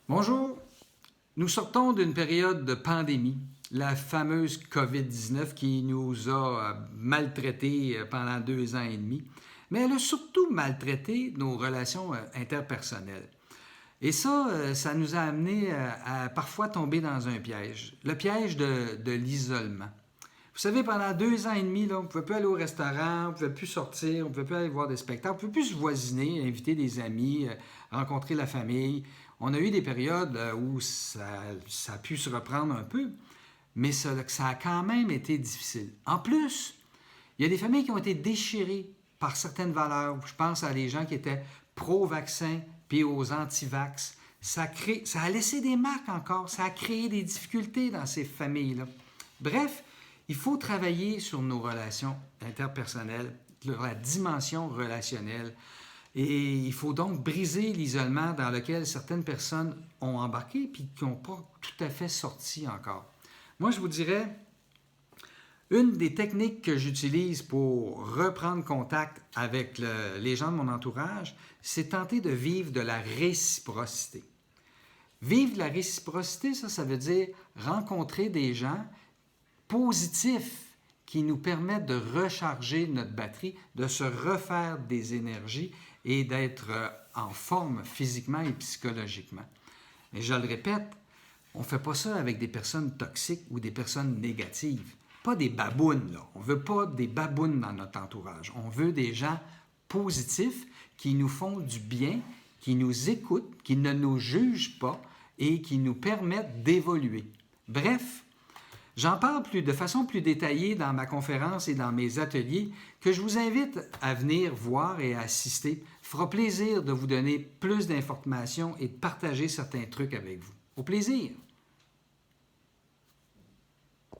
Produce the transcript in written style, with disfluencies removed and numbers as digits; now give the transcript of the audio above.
Bonjour. Nous sortons d'une période de pandémie, la fameuse COVID-19 qui nous a maltraités pendant 2 ans et demi, mais elle a surtout maltraité nos relations interpersonnelles. Et ça nous a amené à parfois tomber dans un piège, le piège de l'isolement. Vous savez, pendant 2 ans et demi, là, on ne pouvait plus aller au restaurant, on ne pouvait plus sortir, on ne pouvait plus aller voir des spectacles, on ne pouvait plus se voisiner, inviter des amis, rencontrer la famille. On a eu des périodes où ça a pu se reprendre un peu, mais ça a quand même été difficile. En plus, il y a des familles qui ont été déchirées par certaines valeurs. Je pense à les gens qui étaient pro-vaccin puis aux anti-vax. Ça a laissé des marques encore, ça a créé des difficultés dans ces familles-là. Bref, il faut travailler sur nos relations interpersonnelles, sur la dimension relationnelle. Et il faut donc briser l'isolement dans lequel certaines personnes ont embarqué puis qui n'ont pas tout à fait sorti encore. Moi, je vous dirais, une des techniques que j'utilise pour reprendre contact avec les gens de mon entourage, c'est tenter de vivre de la réciprocité. Vivre de la réciprocité, ça veut dire rencontrer des gens positifs qui nous permettent de recharger notre batterie, de se refaire des énergies et d'être en forme physiquement et psychologiquement. Et je le répète, on ne fait pas ça avec des personnes toxiques ou des personnes négatives. Pas des babounes, là. On ne veut pas des babounes dans notre entourage. On veut des gens positifs qui nous font du bien, qui nous écoutent, qui ne nous jugent pas et qui nous permettent d'évoluer. Bref, j'en parle de façon plus détaillée dans ma conférence et dans mes ateliers que je vous invite à venir voir et à assister. Il fera plaisir de vous donner plus d'informations et de partager certains trucs avec vous. Au plaisir!